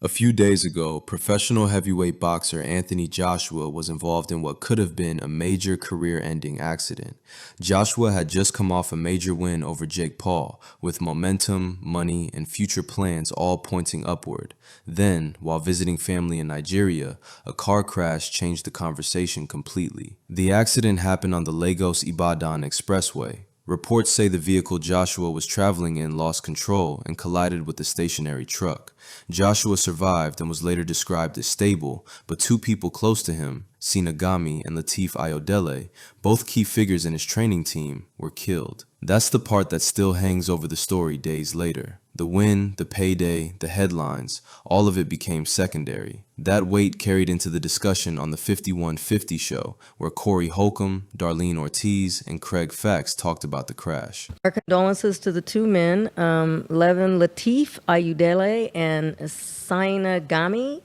A few days ago, professional heavyweight boxer Anthony Joshua was involved in what could have been a major career-ending accident. Joshua had just come off a major win over Jake Paul, with momentum, money, and future plans all pointing upward. Then, while visiting family in Nigeria, a car crash changed the conversation completely. The accident happened on the Lagos-Ibadan Expressway. Reports say the vehicle Joshua was traveling in lost control and collided with a stationary truck. Joshua survived and was later described as stable, but two people close to him, Sinagami and Lateef Ayodele, both key figures in his training team, were killed. That's the part that still hangs over the story days later. The win, the payday, the headlines, all of it became secondary. That weight carried into the discussion on the 5150 show, where Corey Holcomb, Darlene Ortiz, and Craig Fax talked about the crash. Our condolences to the two men, Lateef Ayodele and Sinagami,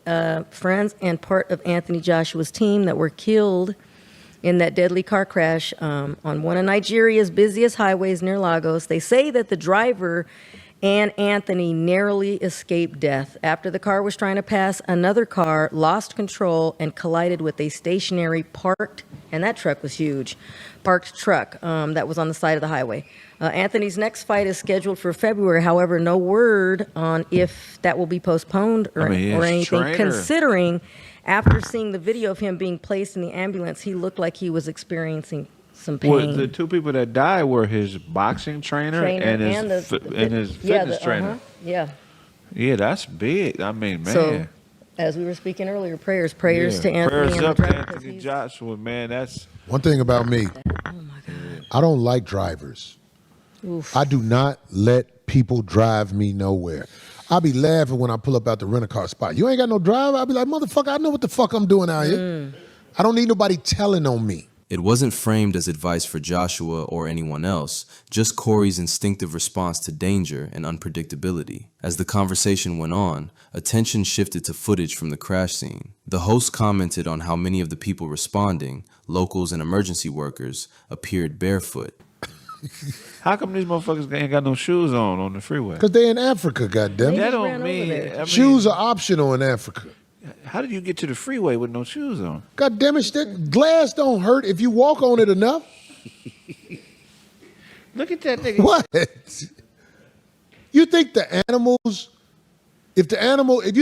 friends and part of Anthony Joshua's team that were killed in that deadly car crash on one of Nigeria's busiest highways near Lagos. They say that the driver and Anthony narrowly escaped death after the car was trying to pass another car, lost control, and collided with a stationary parked, and that truck was huge, parked truck that was on the side of the highway. Anthony's next fight is scheduled for February. However, no word on if that will be postponed or anything, considering after seeing the video of him being placed in the ambulance, he looked like he was experiencing some pain. Well, the two people that died were his boxing trainer and his fitness trainer. Yeah, that's big. I mean, man. So, as we were speaking earlier, prayers to Anthony. Prayers and up the to driver, Anthony Joshua, man. That's one thing about me. Oh my God. I don't like drivers. Oof. I do not let people drive me nowhere. I be laughing when I pull up out the rent-a-car spot. You ain't got no driver? I be like, motherfucker, I know what the fuck I'm doing out here. I don't need nobody telling on me. It wasn't framed as advice for Joshua or anyone else, just Corey's instinctive response to danger and unpredictability. As the conversation went on, attention shifted to footage from the crash scene. The host commented on how many of the people responding, locals and emergency workers, appeared barefoot. how come these motherfuckers ain't got no shoes on the freeway? Because they in Africa, goddammit. That don't mean, shoes are optional in Africa. How did you get to the freeway with no shoes on? God damn it, that glass don't hurt if you walk on it enough. Look at that nigga. What? You think the animals, if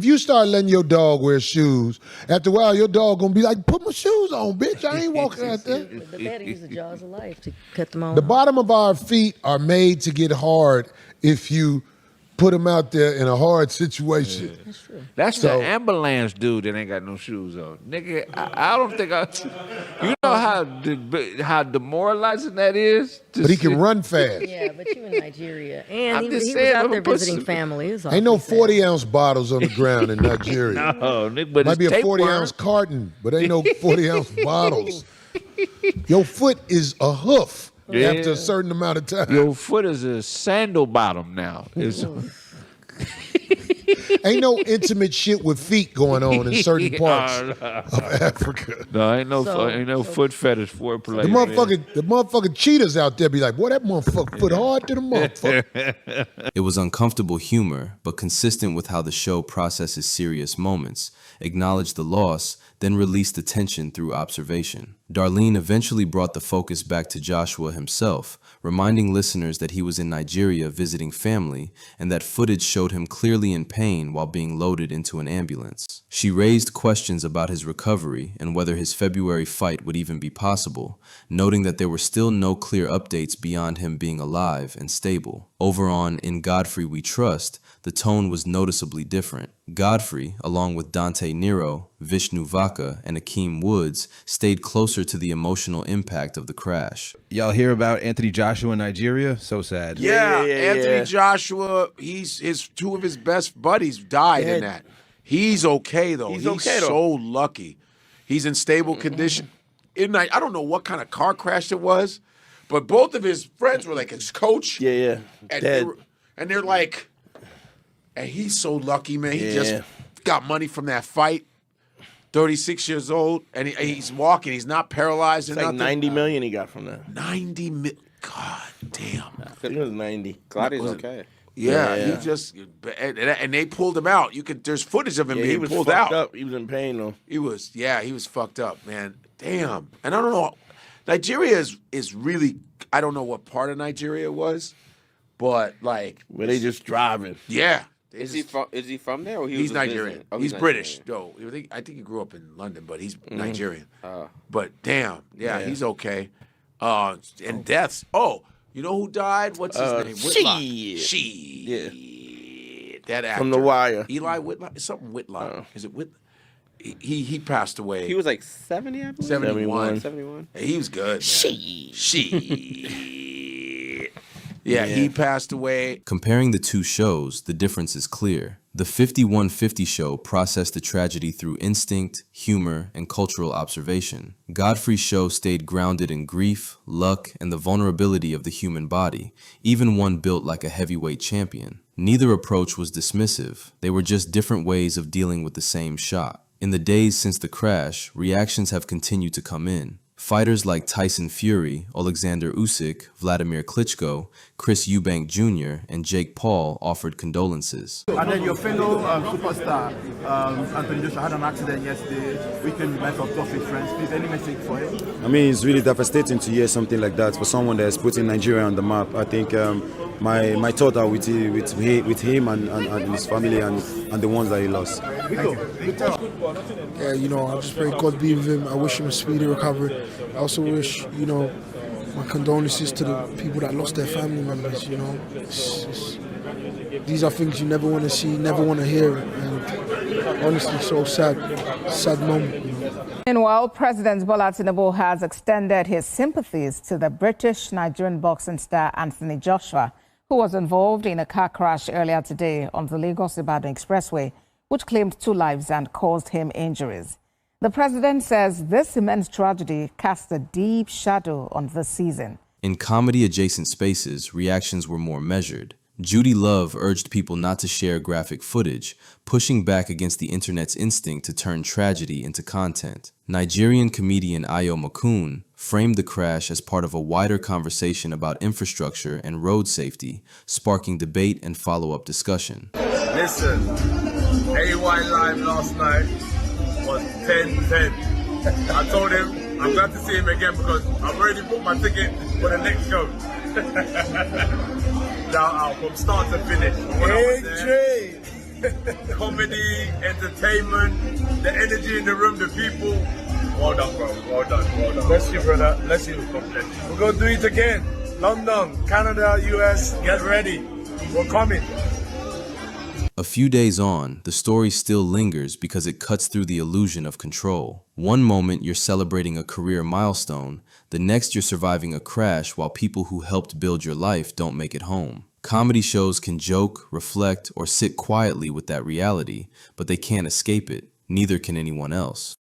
you start letting your dog wear shoes, after a while your dog gonna be like, put my shoes on, bitch. I ain't walking out there. They had to use the jaws of life to cut them all The off. bottom of our feet are made to get hard if you put them out there in a hard situation. That's true. That's the ambulance dude that ain't got no shoes on. Nigga, I don't think you know how demoralizing that is? But he can run fast. Yeah, but you in Nigeria. And he was saying, out there visiting family. Ain't no 40-ounce bottles on the ground in Nigeria. No, Nick, but might be a tapeworm. 40-ounce carton, but ain't no 40-ounce bottles. Your foot is a hoof after a certain amount of time. Your foot is a sandal bottom now. Ain't no intimate shit with feet going on in certain parts of Africa. No, ain't no foot fetish foreplay. The motherfucking cheetahs out there be like, boy, that motherfucker foot hard to the motherfucker. It was uncomfortable humor, but consistent with how the show processes serious moments, acknowledged the loss, then released the tension through observation. Darlene eventually brought the focus back to Joshua himself, reminding listeners that he was in Nigeria visiting family and that footage showed him clearly in pain while being loaded into an ambulance. She raised questions about his recovery and whether his February fight would even be possible, noting that there were still no clear updates beyond him being alive and stable. Over on In Godfrey We Trust, the tone was noticeably different. Godfrey, along with Dante Nero, Vishnu Vaka, and Akeem Woods, stayed closer to the emotional impact of the crash. Y'all hear about Anthony Joshua in Nigeria? So sad. Yeah, Anthony Joshua, two of his best buddies died in that. He's okay, though. He's so lucky. He's in stable condition. I don't know what kind of car crash it was, but both of his friends were like his coach. Yeah. And they're like, and he's so lucky, man. He just got money from that fight. 36 years old, and he's walking. He's not paralyzed. It's like $90 million he got from that. 90 million. God damn. I think it was 90. Glad he's okay. Yeah, he just and they pulled him out. There's footage of him he being was pulled fucked out. up. He was in pain though. He was fucked up, man. Damn. And I don't know. Nigeria is really, I don't know what part of Nigeria it was, but like Where they just driving. yeah. Is he from there? Or He's was Nigerian. Oh, he's Nigerian. British, though. I think he grew up in London, but he's Nigerian. But damn, he's okay. And deaths. Oh, you know who died? What's his name? Whitlock. Yeah. That actor. From The Wire. Eli Whitlock. Something Whitlock. Is it Whitlock? He passed away. He was like 70, I believe. 71. 71. He was good, man. Yeah, he passed away. Comparing the two shows, the difference is clear. The 5150 show processed the tragedy through instinct, humor, and cultural observation. Godfrey's show stayed grounded in grief, luck, and the vulnerability of the human body, even one built like a heavyweight champion. Neither approach was dismissive. They were just different ways of dealing with the same shot. In the days since the crash, reactions have continued to come in. Fighters like Tyson Fury, Alexander Usyk, Vladimir Klitschko, Chris Eubank Jr., and Jake Paul offered condolences. And then your fellow superstar, Anthony Joshua, had an accident yesterday. Weekend met of Godfrey friends. Please, any message for him? I mean, it's really devastating to hear something like that for someone that's putting Nigeria on the map. I think my thoughts are with him and his family and the ones that he lost. Yeah, you know, I just pray God be with him. I wish him a speedy recovery. I also wish, you know, my condolences to the people that lost their family members, you know. These are things you never want to see, never want to hear. And honestly, so sad moment. You know. Meanwhile, President Bola Tinubu has extended his sympathies to the British-Nigerian boxing star Anthony Joshua, who was involved in a car crash earlier today on the Lagos-Ibadan Expressway, which claimed 2 lives and caused him injuries. The president says this immense tragedy cast a deep shadow on the season. In comedy-adjacent spaces, reactions were more measured. Judy Love urged people not to share graphic footage, pushing back against the internet's instinct to turn tragedy into content. Nigerian comedian Ayo Makun framed the crash as part of a wider conversation about infrastructure and road safety, sparking debate and follow-up discussion. Listen, AY Live last night was 10-10. I told him I'm glad to see him again because I've already booked my ticket for the next show. Now, from start to finish. Comedy, entertainment, the energy in the room, the people. Well done, bro. Well done. Bless you, brother. Bless you. We're going to do it again. London, Canada, US, get ready. We're coming. A few days on, the story still lingers because it cuts through the illusion of control. One moment you're celebrating a career milestone, the next you're surviving a crash while people who helped build your life don't make it home. Comedy shows can joke, reflect, or sit quietly with that reality, but they can't escape it. Neither can anyone else.